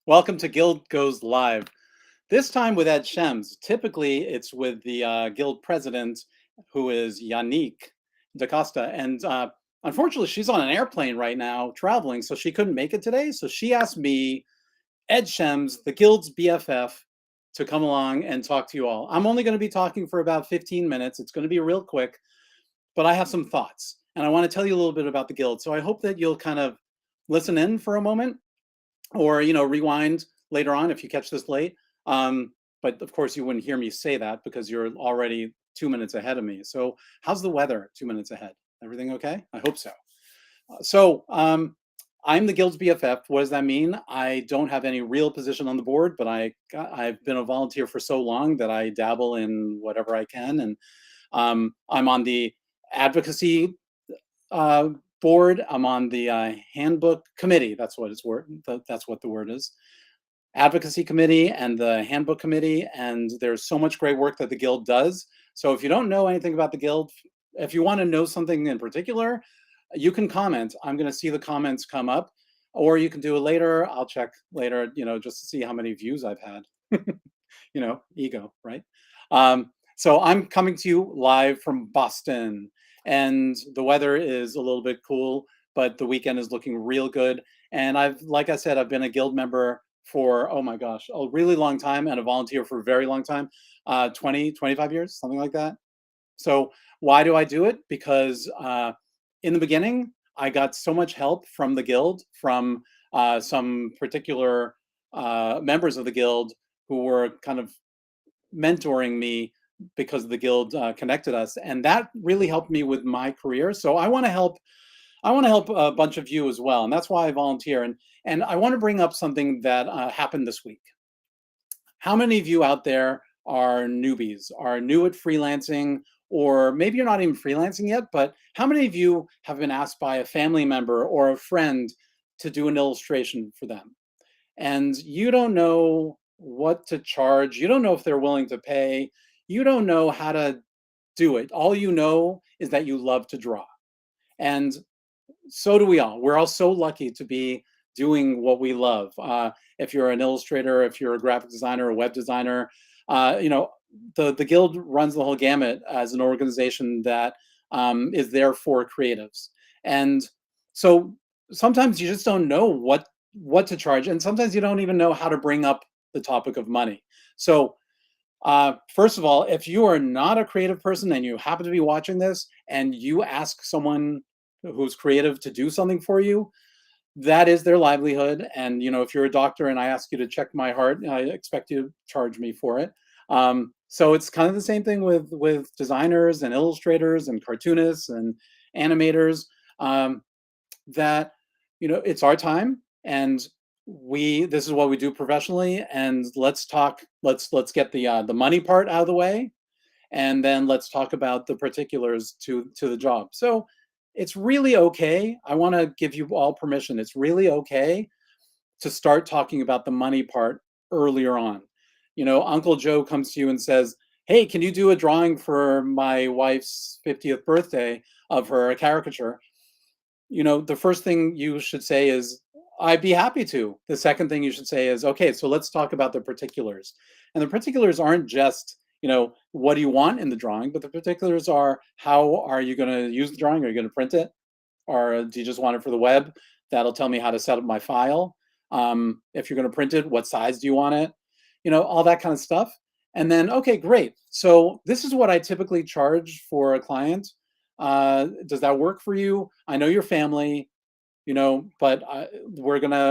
Welcome to Guild Goes Live. This time with Ed Shems. Typically, it's with the Guild president, who is Yannick DaCosta. And unfortunately, she's on an airplane right now traveling, so she couldn't make it today. So she asked me, Ed Shems, the Guild's BFF, to come along and talk to you all. I'm only going to be talking for about 15 minutes. It's going to be real quick, but I have some thoughts. And I want to tell you a little bit about the Guild. So I hope that you'll kind of listen in for a moment or rewind later on if you catch this late. But of course you wouldn't hear me say that because you're already 2 minutes ahead of me. So how's the weather 2 minutes ahead? Everything okay? I hope so. I'm the Guild's BFF. What does that mean? I don't have any real position on the board, but I've been a volunteer for so long that I dabble in whatever I can. And I'm on the advocacy uh, board. I'm on the handbook committee. That's what That's what the word is. Advocacy committee and the handbook committee. And there's so much great work that the Guild does. So if you don't know anything about the Guild, if you want to know something in particular, you can comment. I'm going to see the comments come up, or you can do it later. I'll check later, just to see how many views I've had. Ego, right? So I'm coming to you live from Boston, and the weather is a little bit cool, but the weekend is looking real good. And like I said, I've been a Guild member for, oh my gosh, a really long time, and a volunteer for a very long time, 20, 25 years, something like that. So why do I do it? Because in the beginning, I got so much help from the Guild, from some particular members of the Guild who were kind of mentoring me because the Guild connected us, and that really helped me with my career. So I want to help. I want to help a bunch of you as well, and that's why I volunteer. And I want to bring up something that happened this week. How many of you out there are newbies, are new at freelancing, or maybe you're not even freelancing yet, but how many of you have been asked by a family member or a friend to do an illustration for them? And you don't know what to charge. You don't know if they're willing to pay. You don't know how to do it. All you know is that you love to draw. And so do we all. We're all so lucky to be doing what we love. If you're an illustrator, if you're a graphic designer, a web designer, uh, you know, the Guild runs the whole gamut as an organization that is there for creatives. And so sometimes you just don't know what to charge, and sometimes you don't even know how to bring up the topic of money. So first of all, if you are not a creative person and you happen to be watching this and you ask someone who's creative to do something for you, that is their livelihood. And if you're a doctor and I ask you to check my heart, I expect you to charge me for it. So it's kind of the same thing with designers and illustrators and cartoonists and animators. That it's our time, and we this is what we do professionally. And let's get the money part out of the way, and then let's talk about the particulars to the job. So it's really okay. I want to give you all permission. It's really okay to start talking about the money part earlier on. Uncle Joe comes to you and says, hey, can you do a drawing for my wife's 50th birthday of her caricature? The first thing you should say is, I'd be happy to. The second thing you should say is, okay, so let's talk about the particulars. And the particulars aren't just, what do you want in the drawing, but the particulars are, how are you going to use the drawing? Are you going to print it? Or do you just want it for the web? That'll tell me how to set up my file. If you're going to print it, what size do you want it? All that kind of stuff. And then, okay, great. So this is what I typically charge for a client. Does that work for you? I know your family, but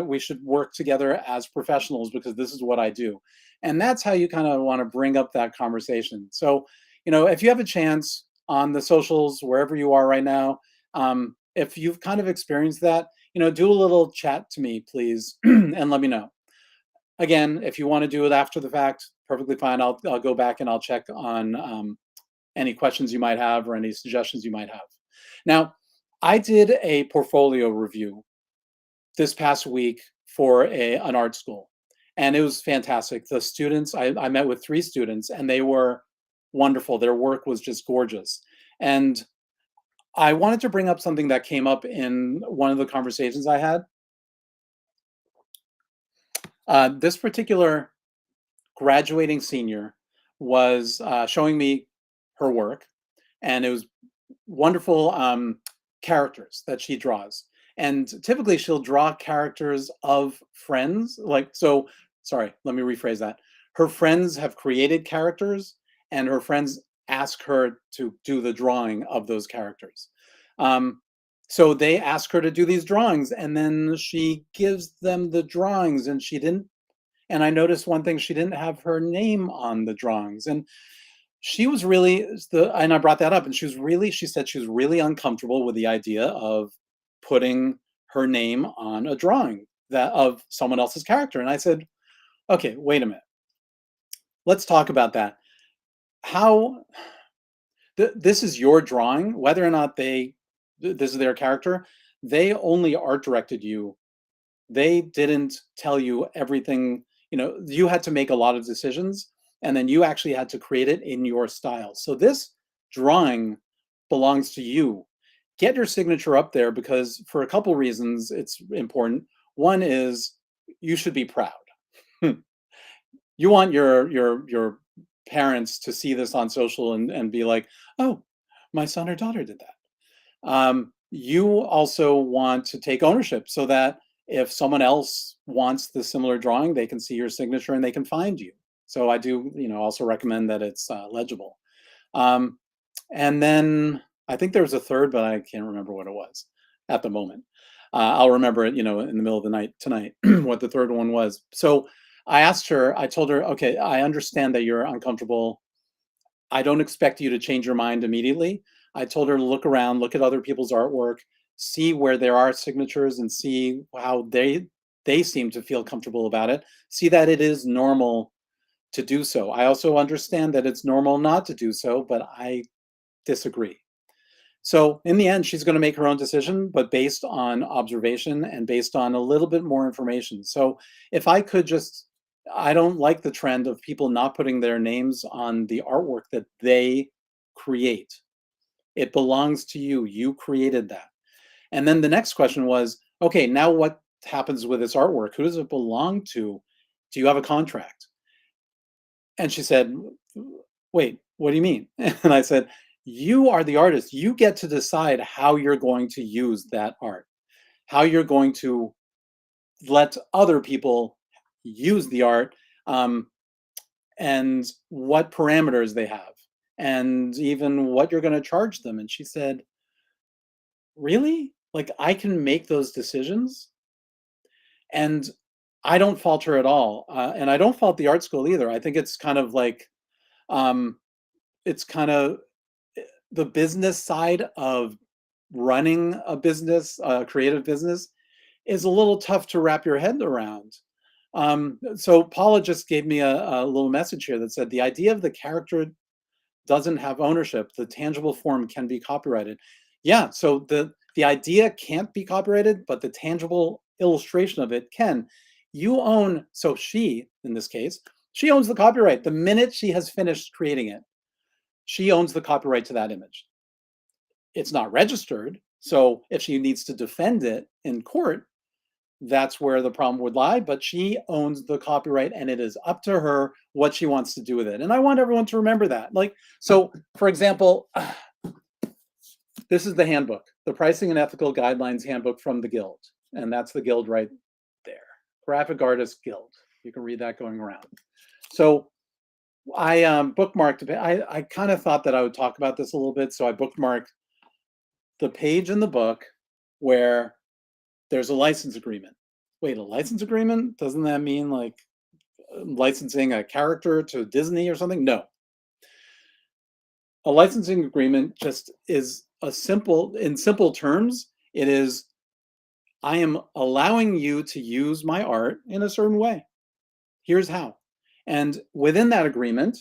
we should work together as professionals because this is what I do. And that's how you kind of want to bring up that conversation. So, if you have a chance on the socials, wherever you are right now, if you've kind of experienced that, do a little chat to me, please, and let me know. Again, if you want to do it after the fact, perfectly fine. I'll go back and I'll check on any questions you might have or any suggestions you might have. Now, I did a portfolio review this past week for an art school, and it was fantastic. The students, I met with 3 students, and they were wonderful. Their work was just gorgeous. And I wanted to bring up something that came up in one of the conversations I had. This particular graduating senior was showing me her work, and it was wonderful characters that she draws. And typically, she'll draw characters of friends. Like, so, sorry, let me rephrase that. Her friends have created characters, and her friends ask her to do the drawing of those characters. Um, so they ask her to do these drawings, and then she gives them the drawings, and she didn't. And I noticed one thing: she didn't have her name on the drawings, and she was really and I brought that up, and she said she was really uncomfortable with the idea of putting her name on a drawing that of someone else's character. And I said, okay, wait a minute. Let's talk about that. How this is your drawing, whether or not this is their character, they only art directed you. They didn't tell you everything. You had to make a lot of decisions, and then you actually had to create it in your style. So this drawing belongs to you. Get your signature up there, because for a couple reasons it's important. One is you should be proud. You want your parents to see this on social and be like, oh, my son or daughter did that. You also want to take ownership, so that if someone else wants the similar drawing, they can see your signature and they can find you. So I do, also recommend that it's legible. Um, and then I think there was a third, but I can't remember what it was at the moment. I'll remember it, in the middle of the night tonight, what the third one was. So I told her, okay, I understand that you're uncomfortable. I don't expect you to change your mind immediately. I told her to look around, look at other people's artwork, see where there are signatures, and see how they seem to feel comfortable about it. See that it is normal to do so. I also understand that it's normal not to do so, but I disagree. So in the end, she's going to make her own decision, but based on observation and based on a little bit more information. So if I could just, I don't like the trend of people not putting their names on the artwork that they create. It belongs to you. You created that. And then the next question was, okay, now what happens with this artwork? Who does it belong to? Do you have a contract? And she said, wait, what do you mean? And I said, you are the artist. You get to decide how you're going to use that art, how you're going to let other people use the art, um, and what parameters they have, and even what you're going to charge them. And she said, really? Like, I can make those decisions? And I don't fault her at all. And I don't fault the art school either. I think it's kind of like, um, it's kind of the business side of running a business, a creative business, is a little tough to wrap your head around. So Paula just gave me a little message here that said the idea of the character doesn't have ownership. The tangible form can be copyrighted. Yeah, so the idea can't be copyrighted, but the tangible illustration of it can. You own, so she, in this case, she owns the copyright. The minute she has finished creating it, she owns the copyright to that image. It's not registered. So if she needs to defend it in court, that's where the problem would lie. But she owns the copyright, and it is up to her what she wants to do with it. And I want everyone to remember that. Like, so for example, this is the handbook, the Pricing and Ethical Guidelines Handbook from the Guild. And that's the Guild right there, Graphic Artists Guild. You can read that going around. So I bookmarked it. I kind of thought that I would talk about this a little bit. So I bookmarked the page in the book where there's a license agreement. Wait, a license agreement? Doesn't that mean like licensing a character to Disney or something? No. A licensing agreement just is in simple terms, it is, I am allowing you to use my art in a certain way. Here's how. And within that agreement,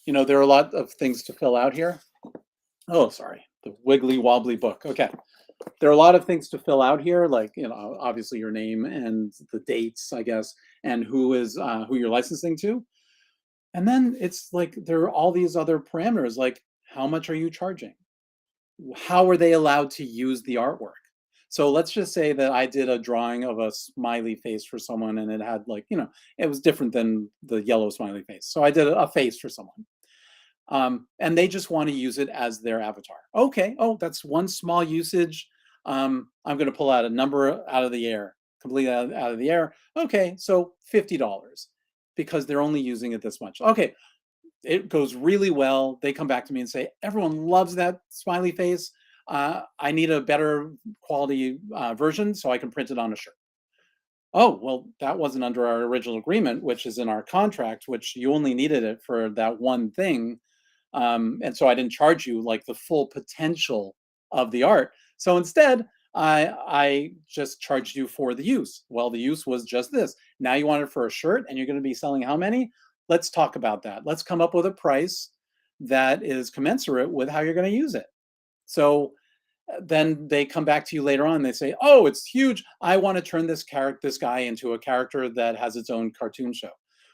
there are a lot of things to fill out here. Oh, sorry, the wiggly wobbly book. Okay. There are a lot of things to fill out here, like, obviously your name and the dates, I guess, and who you're licensing to. And then it's like there are all these other parameters, like how much are you charging? How are they allowed to use the artwork? So let's just say that I did a drawing of a smiley face for someone and it had like, it was different than the yellow smiley face. So I did a face for someone. And they just want to use it as their avatar. Okay, oh, that's one small usage. I'm going to pull out a number out of the air, completely out of the air. Okay, so $50 because they're only using it this much. Okay, it goes really well. They come back to me and say, everyone loves that smiley face. I need a better quality version so I can print it on a shirt. Oh, well, that wasn't under our original agreement, which is in our contract, which you only needed it for that one thing. And so I didn't charge you like the full potential of the art. So instead, I just charged you for the use. Well, the use was just this. Now you want it for a shirt, and you're going to be selling how many? Let's talk about that. Let's come up with a price that is commensurate with how you're going to use it. So then they come back to you later on and they say, oh, it's huge, I want to turn this guy into a character that has its own cartoon show.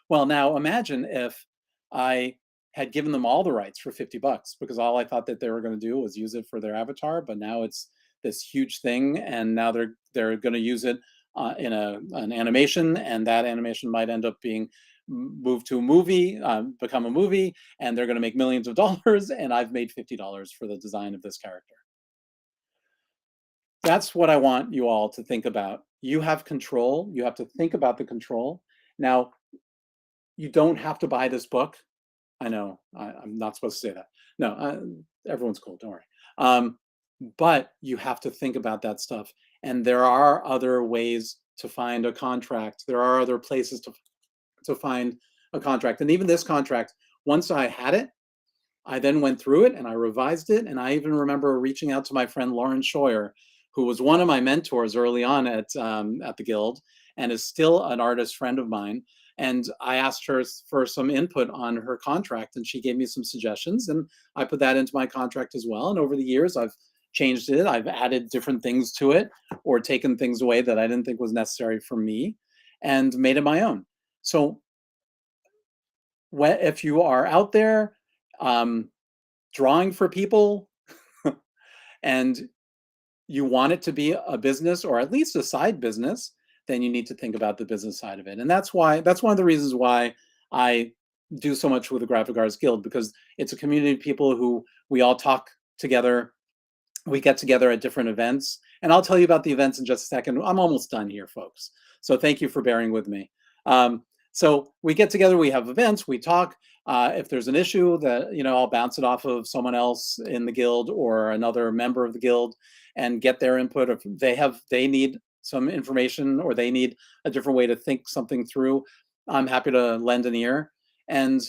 Well, now imagine if I had given them all the rights for $50 because all I thought that they were going to do was use it for their avatar, but now it's this huge thing and now they're going to use it in an animation, and that animation might end up being moved to a movie, become a movie, and they're going to make millions of dollars, and I've made $50 for the design of this character. That's what I want you all to think about. You have control. You have to think about the control. Now, you don't have to buy this book. I know I'm not supposed to say that. No, everyone's cool. Don't worry. Um, but you have to think about that stuff. And there are other ways to find a contract. There are other places to find a contract. And even this contract, once I had it, I then went through it and I revised it. And I even remember reaching out to my friend Lauren Scheuer, who was one of my mentors early on at the Guild and is still an artist friend of mine. And I asked her for some input on her contract, and she gave me some suggestions. And I put that into my contract as well. And over the years, I've changed it. I've added different things to it or taken things away that I didn't think was necessary for me and made it my own. So if you are out there um, drawing for people and you want it to be a business or at least a side business, then you need to think about the business side of it. And that's one of the reasons why I do so much with the Graphic Artists Guild, because it's a community of people who we all talk together. We get together at different events, and I'll tell you about the events in just a second. I'm almost done here, folks. So thank you for bearing with me. Um, so we get together, we have events, we talk. If there's an issue that, I'll bounce it off of someone else in the guild or another member of the guild and get their input. If they need some information or they need a different way to think something through, I'm happy to lend an ear. And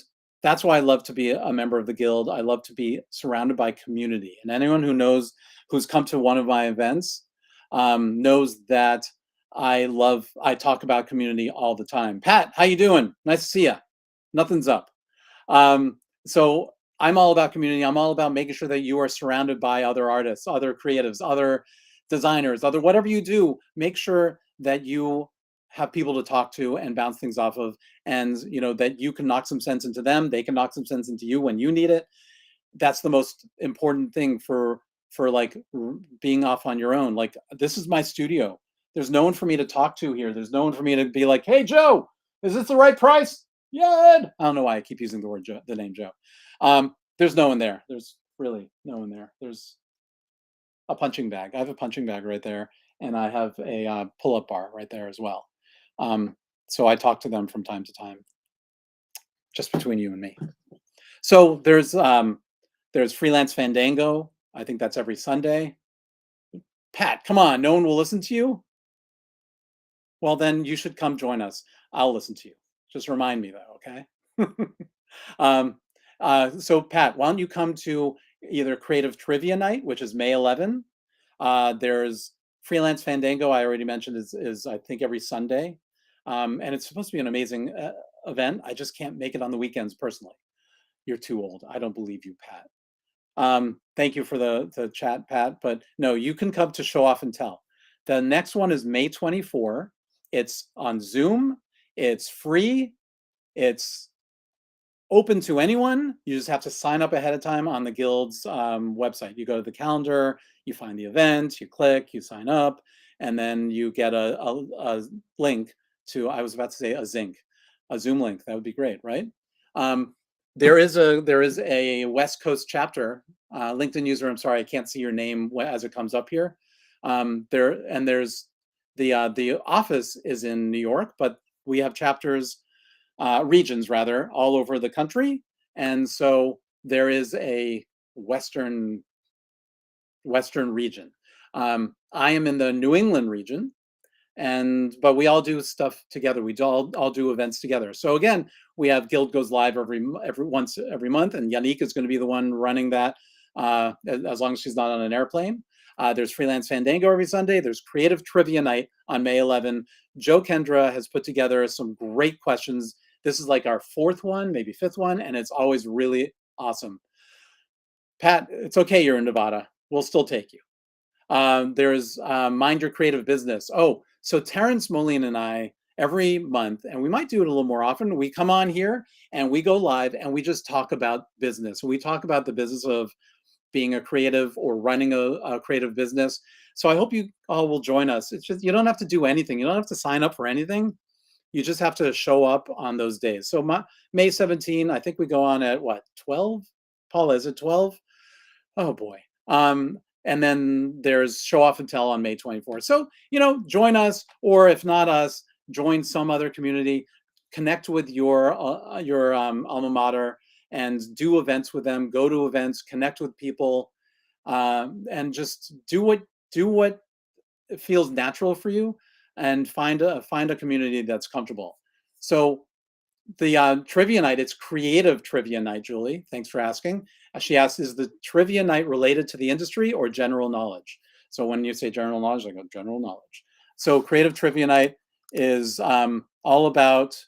that's why I love to be a member of the guild. I love to be surrounded by community. And anyone who's come to one of my events knows that I talk about community all the time. Pat, how you doing? Nice to see you. Nothing's up. So I'm all about community. I'm all about making sure that you are surrounded by other artists, other creatives, other designers, other whatever you do. Make sure that you have people to talk to and bounce things off of, and that you can knock some sense into them. They can knock some sense into you when you need it. That's the most important thing for like being off on your own. Like, this is my studio. There's no one for me to talk to here. There's no one for me to be like, hey Joe, is this the right price? Yeah. I don't know why I keep using the word Joe, the name Joe. There's no one there. There's really no one there. There's a punching bag. I have a punching bag right there, and I have a pull-up bar right there as well. So I talk to them from time to time, just between you and me. So there's Freelance Fandango. I think that's every Sunday. Pat, come on, no one will listen to you? Well, then you should come join us. I'll listen to you. Just remind me though, okay? So Pat, why don't you come to either Creative Trivia Night, which is May 11. There's Freelance Fandango, I already mentioned, is I think every Sunday. And it's supposed to be an amazing event. I just can't make it on the weekends personally. You're too old. I don't believe you, Pat. Thank you for the chat, Pat. But no, you can come to Show Off and Tell. The next one is May 24. It's on Zoom. It's free. It's open to anyone. You just have to sign up ahead of time on the Guild's website. You go to the calendar, You find the event, you click, you sign up, and then you get a link to, I was about to say a Zoom link. That would be great, right? Um, there is a West Coast chapter, LinkedIn user. I'm sorry, I can't see your name as it comes up here. There's the office is in New York, but we have chapters, regions rather, all over the country, and so there is a Western Western region. I am in the New England region, but we all do stuff together. We all do events together. So again, we have Guild goes live every month, and Yannick is going to be the one running that, as long as she's not on an airplane. There's Freelance Fandango every Sunday. There's Creative Trivia Night on May 11. Joe Kendra has put together some great questions. This is like our fourth one, maybe fifth one, and it's always really awesome. Pat, it's okay you're in Nevada. We'll still take you. There's Mind Your Creative Business. Oh, so Terrence Moline and I, every month, and we might do it a little more often, we come on here and we go live and we just talk about business. We talk about the business of being a creative or running a creative business. So I hope you all will join us. It's just, you don't have to do anything. You don't have to sign up for anything. You just have to show up on those days. So May 17, I think we go on at what, 12? Paula, is it 12? Oh boy. And then there's Show Off and Tell on May 24th. So, join us, or if not us, join some other community, connect with your alma mater and do events with them, go to events, connect with people, and just do what feels natural for you, and find a community that's comfortable. So the trivia night, it's Creative Trivia Night, Julie. Thanks for asking. She asked, is the trivia night related to the industry or general knowledge? So when you say general knowledge, I go general knowledge. So Creative Trivia Night is all about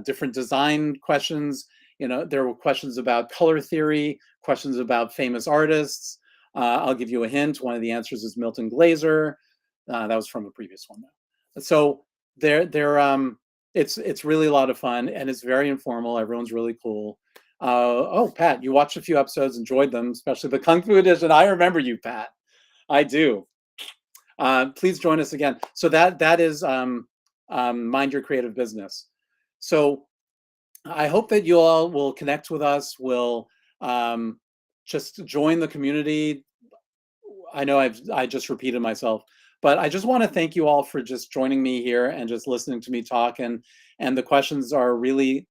different design questions. There were questions about color theory, questions about famous artists. I'll give you a hint. One of the answers is Milton Glaser. That was from a previous one, though. So it's really a lot of fun, and it's very informal. Everyone's really cool. Oh, Pat, you watched a few episodes, enjoyed them, especially the Kung Fu edition. I remember you, Pat. I do. Please join us again. So that is Mind Your Creative Business. So I hope that you all will connect with us. Will just join the community. I know I just repeated myself, but I just want to thank you all for just joining me here and just listening to me talk. And the questions are really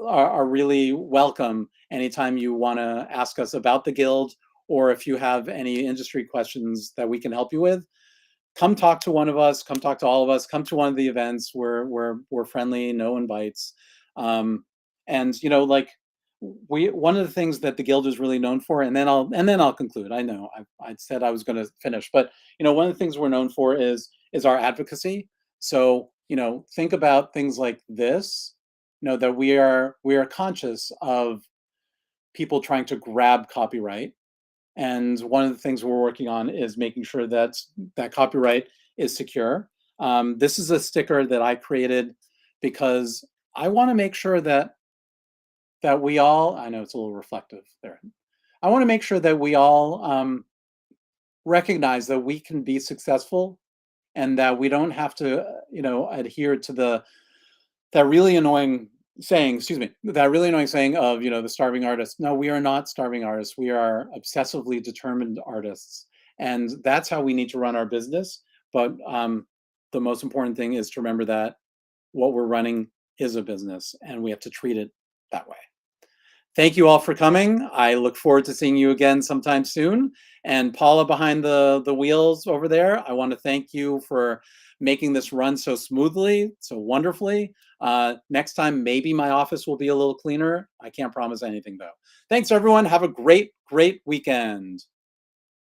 really welcome anytime you want to ask us about the Guild, or if you have any industry questions that we can help you with. Come talk to one of us. Come talk to all of us. Come to one of the events. We're friendly. No invites. And one of the things that the Guild is really known for, and then I'll conclude. I know I said I was going to finish, but one of the things we're known for is our advocacy. So think about things like this. That we are conscious of people trying to grab copyright, and one of the things we're working on is making sure that copyright is secure. This is a sticker that I created because I want to make sure that we all, I know it's a little reflective there. I want to make sure that we all recognize that we can be successful, and that we don't have to, adhere to that really annoying saying, of, the starving artist. No, we are not starving artists. We are obsessively determined artists. And that's how we need to run our business. But the most important thing is to remember that what we're running is a business, and we have to treat it that way. Thank you all for coming. I look forward to seeing you again sometime soon. And Paula behind the wheels over there, I want to thank you for making this run so smoothly, so wonderfully. Next time, maybe my office will be a little cleaner. I can't promise anything, though. Thanks, everyone. Have a great, great weekend.